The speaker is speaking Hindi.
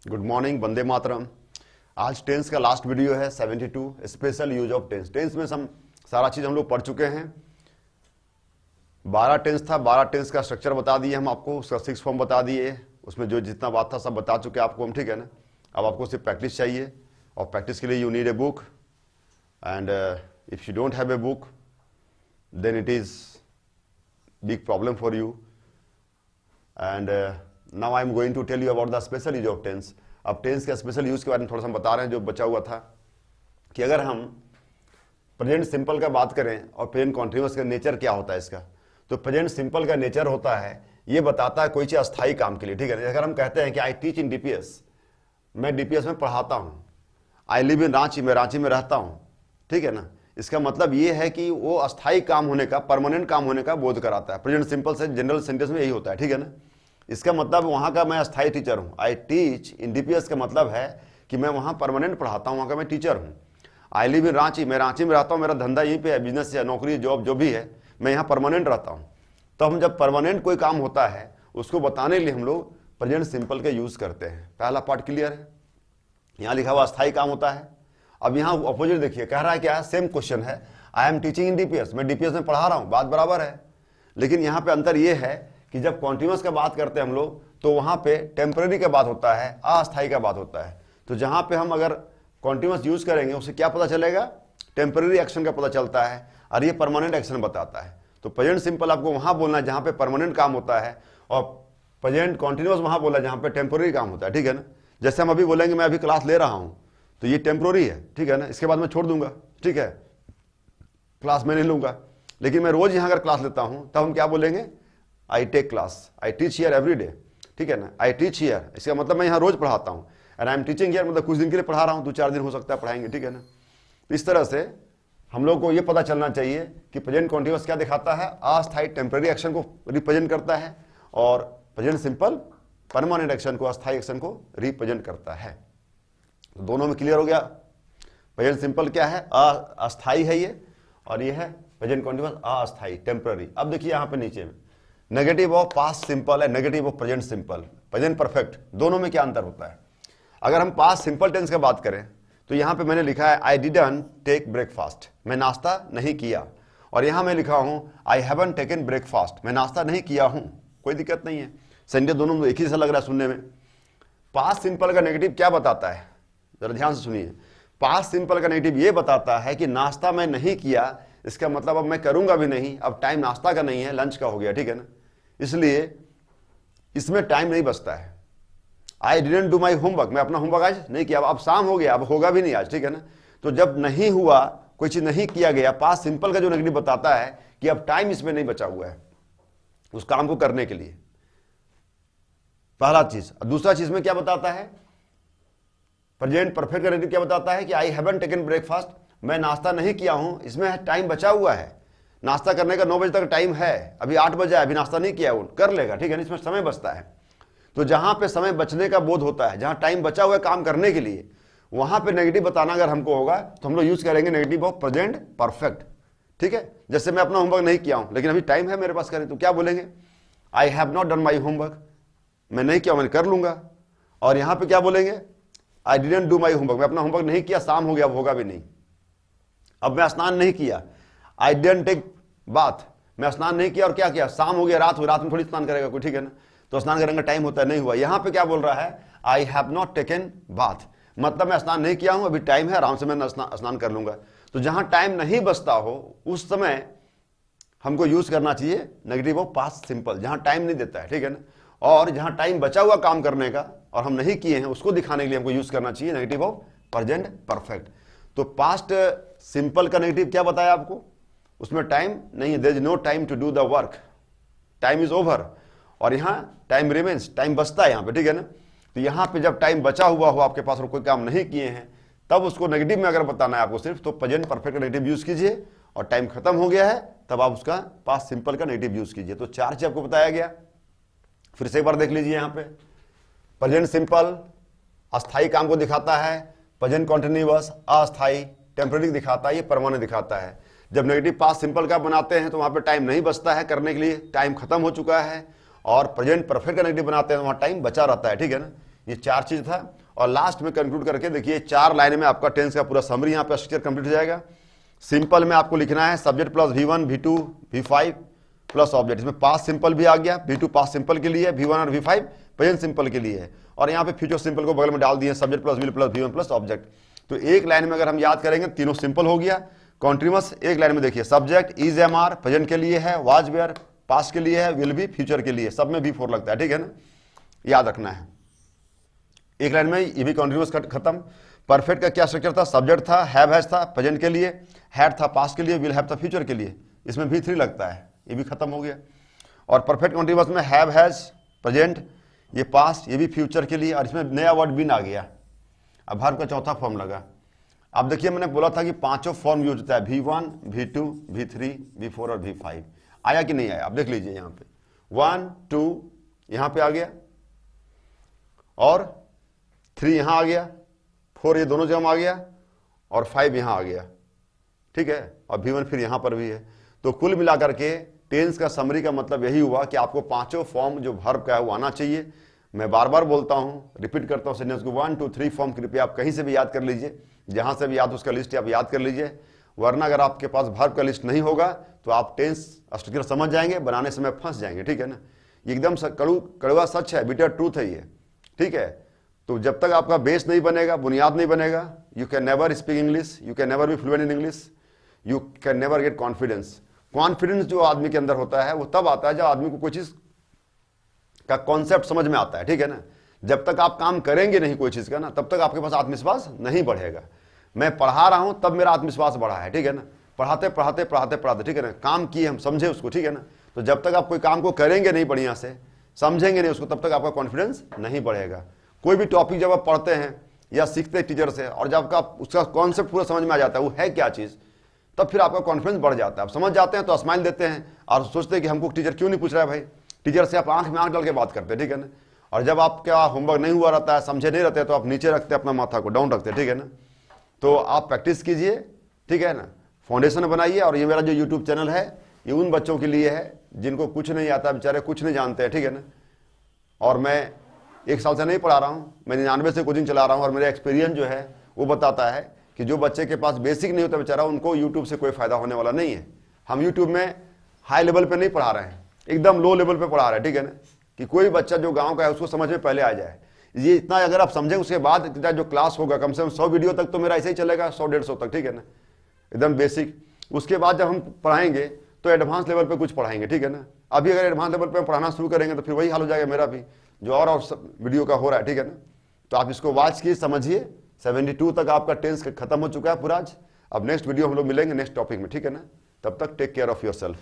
Good morning, Vande Mataram. आज टेंस का लास्ट वीडियो है 72 special use of tense. Tense में सारा चीज हम लोग पढ़ चुके हैं। 12 टेंस था, 12 टेंस का स्ट्रक्चर बता दिए हम आपको, उसका 6 फॉर्म बता दिए, उसमें जो जितना बात था सब बता चुके आपको हम, ठीक है ना। अब आपको सिर्फ प्रैक्टिस चाहिए, और प्रैक्टिस के लिए you need a book, and if you don't have a book then it is big problem for you. And now I am going to tell you about the special use of tense. अब टेंस के स्पेशल यूज के बारे में थोड़ा सा हम बता रहे हैं, जो बचा हुआ था कि अगर हम प्रेजेंट सिंपल का बात करें और प्रेजेंट कॉन्टिन्यूअस का नेचर क्या होता है इसका, तो प्रेजेंट सिंपल का नेचर होता है, ये बताता है कोई चीज अस्थायी काम के लिए, ठीक है। अगर हम कहते हैं कि आई टीच इन डीपीएस, मैं डीपीएस में पढ़ाता हूं। आई लिव इन रांची, मैं रांची में रहता हूं, ठीक है ना। इसका मतलब ये है कि वो अस्थायी काम होने का, परमानेंट काम होने का बोध कराता है। प्रेजेंट सिंपल से जनरल सेंटेंस में यही होता है, ठीक है ना। इसका मतलब वहां का मैं अस्थायी टीचर हूं। आई टीच इन डीपीएस का मतलब है कि मैं वहां परमानेंट पढ़ाता हूं, वहां का मैं टीचर हूं। आई लिव इन रांची, मैं रांची में रहता हूं, मेरा धंधा यहीं पे है, बिजनेस या नौकरी जॉब जो भी है, मैं यहाँ परमानेंट रहता हूं। तो हम जब परमानेंट कोई काम होता है उसको बताने के लिए हम लोग प्रेजेंट सिंपल के यूज करते हैं। पहला पार्ट क्लियर है। यहाँ लिखा हुआ अस्थायी काम होता है। अब यहाँ अपोजिट देखिए, कह रहा है क्या है, सेम क्वेश्चन है, I am teaching in DPS, मैं डीपीएस में पढ़ा रहा हूं, बात बराबर है। लेकिन यहाँ पे अंतर यह है कि जब कॉन्टिन्यूअस का बात करते हैं हम लोग, तो वहां पे टेम्पररी का बात होता है, अस्थायी का बात होता है। तो जहां पे हम अगर कॉन्टिन्यूअस यूज करेंगे उससे क्या पता चलेगा, टेम्पररी एक्शन का पता चलता है, और ये परमानेंट एक्शन बताता है। तो प्रेजेंट सिंपल आपको वहां बोलना है जहां पे परमानेंट काम होता है, और प्रेजेंट कॉन्टिन्यूअस वहां बोला जहां पे टेम्पररी काम होता है, ठीक है ना। जैसे हम अभी बोलेंगे मैं अभी क्लास ले रहा हूं, तो ये टेम्पररी है, ठीक है ना, इसके बाद मैं छोड़ दूंगा, ठीक है, क्लास में नहीं लूंगा। लेकिन मैं रोज यहां अगर क्लास लेता हूं तब हम क्या बोलेंगे, I take class, I teach here every day, ठीक है ना। आई टीच हियर, इसका मतलब मैं यहाँ रोज पढ़ाता हूँ, and I am teaching here मतलब कुछ दिन के लिए पढ़ा रहा हूँ, 2-4 दिन हो सकता है पढ़ाएंगे, ठीक है ना। तो इस तरह से हम लोग को ये पता चलना चाहिए कि प्रेजेंट कॉन्टिन्यूअस क्या दिखाता है, अस्थायी टेम्पररी एक्शन को रिप्रेजेंट करता है, और प्रेजेंट सिंपल परमानेंट एक्शन को, अस्थायी एक्शन को रिप्रेजेंट करता है। तो दोनों में क्लियर हो गया। प्रेजेंट सिंपल क्या है, अस्थायी है ये, और ये है प्रेजेंट कॉन्टिन्यूअस अस्थायी, टेम्पररी। अब देखिए यहाँ पे नीचे में नेगेटिव ऑफ पास्ट सिंपल है, negative of present simple, present perfect, दोनों में क्या अंतर होता है। अगर हम पास्ट सिंपल टेंस का बात करें तो यहां पे मैंने लिखा है आई डिडंट टेक ब्रेकफास्ट, मैं नाश्ता नहीं किया, और यहां मैं लिखा हूं आई हैवंट टेकन ब्रेकफास्ट, मैं नाश्ता नहीं किया हूं। कोई दिक्कत नहीं है, सेंटेंस दोनों एक ही सा लग रहा है सुनने में। पास्ट सिंपल का नेगेटिव क्या बताता है, जरा ध्यान से सुनिए। पास्ट सिंपल का नेगेटिव ये बताता है कि नाश्ता मैं नहीं किया, इसका मतलब अब मैं करूंगा भी नहीं, अब टाइम नाश्ता का नहीं है, लंच का हो गया, ठीक है ना। इसलिए इसमें टाइम नहीं बचता है। I didn't do my homework, मैं अपना होमवर्क आज नहीं किया, अब शाम हो गया, अब होगा भी नहीं आज, ठीक है ना। तो जब नहीं हुआ, कोई चीज नहीं किया गया, पास्ट सिंपल का जो नेगेटिव बताता है कि अब टाइम इसमें नहीं बचा हुआ है उस काम को करने के लिए, पहला चीज। दूसरा चीज में क्या बताता है, प्रेजेंट परफेक्ट का नेगेटिव क्या बताता है कि आई हैवंट टेकन ब्रेकफास्ट, मैं नाश्ता नहीं किया हूं, इसमें टाइम बचा हुआ है, नाश्ता करने का 9 बजे तक टाइम है, अभी 8 बजे है, अभी नाश्ता नहीं किया, वो कर लेगा, ठीक है ना, इसमें समय बचता है। तो जहां पे समय बचने का बोध होता है, जहां टाइम बचा हुआ है काम करने के लिए, वहां पे नेगेटिव बताना अगर हमको होगा तो हम लोग यूज करेंगे नेगेटिव ऑफ प्रेजेंट परफेक्ट, ठीक है। जैसे मैं अपना होमवर्क नहीं किया हूं लेकिन अभी टाइम है मेरे पास करें, तो क्या बोलेंगे, I have not done my homework, मैं नहीं किया, मैं कर लूंगा। और यहां पर क्या बोलेंगे, I didn't do my homework, मैं अपना होमवर्क नहीं किया, शाम हो गया, अब होगा भी नहीं। अब मैं स्नान नहीं किया, आई डिडंट टेक बाथ, मैं स्नान नहीं किया और क्या किया, शाम हो गया, रात हो, रात में थोड़ी स्नान करेगा कोई, ठीक है ना। तो स्नान करने का टाइम होता है, नहीं हुआ। यहां पे क्या बोल रहा है, I have not taken bath, मतलब मैं स्नान नहीं किया हूं, अभी टाइम है, आराम से मैं स्नान कर लूंगा। तो जहां टाइम नहीं बचता हो उस समय हमको यूज करना चाहिए नेगेटिव ऑफ पास्ट सिंपल, जहां टाइम नहीं देता है, ठीक है ना। और जहां टाइम बचा हुआ काम करने का और हम नहीं किए हैं उसको दिखाने के लिए हमको यूज करना चाहिए नेगेटिव ऑफ प्रेजेंट परफेक्ट। तो पास्ट सिंपल का नेगेटिव क्या बताया आपको, उसमें टाइम नहीं है, there is no time to do the work, time is over. और यहां टाइम रिमेन्स, टाइम बचता है यहां पे, ठीक है ना। तो यहां पे जब टाइम बचा हुआ हो आपके पास और कोई काम नहीं किए हैं, तब उसको नेगेटिव में अगर बताना है आपको सिर्फ, तो प्रेजेंट परफेक्ट का नेगेटिव यूज कीजिए, और टाइम खत्म हो गया है तब आप उसका पास्ट सिंपल का नेगेटिव यूज कीजिए। तो 4 चीज आपको बताया गया, फिर से एक बार देख लीजिए। यहां पे प्रेजेंट सिंपल अस्थायी काम को दिखाता है, प्रेजेंट कॉन्टिन्यूअस अस्थायी टेम्पररी दिखाता है, ये परमानेंट दिखाता है। जब नेगेटिव पास्ट सिंपल का बनाते हैं तो वहां पे टाइम नहीं बचता है करने के लिए, टाइम खत्म हो चुका है। और प्रेजेंट परफेक्ट का नेगेटिव बनाते हैं तो वहां टाइम बचा रहता है, ठीक है ना। ये 4 चीज था। और लास्ट में कंक्लूड करके देखिए 4 लाइन में आपका टेंस का पूरा समरी यहाँ पे स्ट्रक्चर कंप्लीट हो जाएगा। सिंपल में आपको लिखना है subject plus V1 V2 V5 plus object. इसमें पास्ट सिंपल भी आ गया, V2 पास्ट सिंपल के लिए, V1 और V5 प्रेजेंट सिंपल के लिए है, और यहाँ पे फ्यूचर सिंपल को बगल में डाल दिए, subject plus will plus V1 plus object. तो एक लाइन में अगर हम याद करेंगे तीनों सिंपल हो गया। कॉन्टिन्यूअस एक लाइन में देखिए सब्जेक्ट इज एमआर प्रेजेंट के लिए है, वाज वेयर पास्ट के लिए है, विल बी फ्यूचर के लिए, सब में V4 लगता है, ठीक है ना, याद रखना है। एक लाइन में ये भी कॉन्टिन्यूअस खत्म। परफेक्ट का क्या स्ट्रक्चर था, सब्जेक्ट था, हैव हैज था प्रेजेंट के लिए, हैड था पास्ट के लिए, विल हैव था फ्यूचर के लिए, इसमें V3 लगता है, ये भी खत्म हो गया। और परफेक्ट कॉन्टिन्यूअस में हैव हैज प्रेजेंट, ये पास्ट, ये भी फ्यूचर के लिए, और इसमें नया वर्ड बीन आ गया। अब वर्ब का चौथा फॉर्म लगा। अब देखिए मैंने बोला था कि 5 फॉर्म यूज होता है, V1 V2 V3 V4 और V5, आया कि नहीं आया, अब देख लीजिए यहाँ पे 1 2 यहाँ पे आ गया, और 3 यहाँ आ गया, 4 ये दोनों जगह आ गया, और 5 यहाँ आ गया, ठीक है, और V1 फिर यहाँ पर भी है। तो कुल मिलाकर के टेंस का समरी का मतलब यही हुआ कि आपको 5 फॉर्म जो वर्ब का है वो आना चाहिए। मैं बार बार बोलता हूँ, रिपीट करता हूँ सेंटेंस को, 1 2 3 फॉर्म कृपया आप कहीं से भी याद कर लीजिए, जहां से भी याद उसका लिस्ट आप याद कर लीजिए, वरना अगर आपके पास वर्ब का लिस्ट नहीं होगा तो आप टेंस स्ट्रक्चर समझ जाएंगे, बनाने समय फंस जाएंगे, ठीक है ना। एकदम कड़वा सच है, बिटर ट्रूथ है ये, ठीक है। तो जब तक आपका बेस नहीं बनेगा, बुनियाद नहीं बनेगा, you can never speak English, you can never be fluent in English, you can never get confidence. Confidence जो आदमी के अंदर होता है वो तब आता है जब आदमी को कोई चीज का कॉन्सेप्ट समझ में आता है, ठीक है ना। जब तक आप काम करेंगे नहीं कोई चीज का ना, तब तक आपके पास आत्मविश्वास नहीं बढ़ेगा। मैं पढ़ा रहा हूं तब मेरा आत्मविश्वास बढ़ा है, ठीक है ना, पढ़ाते पढ़ाते पढ़ाते पढ़ाते, ठीक है ना, काम किए हम, समझे उसको, ठीक है ना। तो जब तक आप कोई काम को करेंगे नहीं बढ़िया से, समझेंगे नहीं उसको, तब तक आपका कॉन्फिडेंस नहीं बढ़ेगा। कोई भी टॉपिक जब आप पढ़ते हैं या सीखते हैं टीचर से, और जब आपका उसका कॉन्सेप्ट पूरा समझ में आ जाता है वो है क्या चीज, तब फिर आपका कॉन्फिडेंस बढ़ जाता है। आप समझ जाते हैं तो स्माइल देते हैं और सोचते हैं कि हमको टीचर क्यों नहीं पूछ रहा है भाई। टीचर से आप आंख में आंख डाल के बात करते हैं, ठीक है ना। और जब आपका होमवर्क नहीं हुआ रहता है, समझे नहीं रहते, तो आप नीचे रखते हैं अपना माथा को, डाउन रखते हैं, ठीक है ना। तो आप प्रैक्टिस कीजिए, ठीक है ना, फाउंडेशन बनाइए। और ये मेरा जो यूट्यूब चैनल है ये उन बच्चों के लिए है जिनको कुछ नहीं आता, बेचारे कुछ नहीं जानते हैं, ठीक है ना। और मैं 1 साल से नहीं पढ़ा रहा हूँ, मैं 99 से कोचिंग चला रहा हूँ, और मेरा एक्सपीरियंस जो है वो बताता है कि जो बच्चे के पास बेसिक नहीं होता बेचारा, उनको यूट्यूब से कोई फायदा होने वाला नहीं है। हम यूट्यूब में हाई लेवल पे नहीं पढ़ा रहे हैं, एकदम लो लेवल पे पढ़ा रहे हैं, ठीक है ना, कि कोई बच्चा जो गांव का है उसको समझ में पहले आ जाए। ये इतना अगर आप समझें, उसके बाद जो क्लास होगा कम से कम 100 वीडियो तक तो मेरा ऐसे ही चलेगा, 100-150 तक, ठीक है ना, एकदम बेसिक। उसके बाद जब हम पढ़ाएंगे तो एडवांस लेवल पे कुछ पढ़ाएंगे, ठीक है ना। अभी अगर एडवांस लेवल पे पढ़ाना शुरू करेंगे तो फिर वही हाल हो जाएगा मेरा भी, जो और वीडियो का हो रहा है, ठीक है ना। तो आप इसको वॉच कीजिए, समझिए। 72 तक आपका टेंस खत्म हो चुका है पूरा आज। अब नेक्स्ट वीडियो हम लोग मिलेंगे नेक्स्ट टॉपिक में, ठीक है ना। तब तक take care of your self.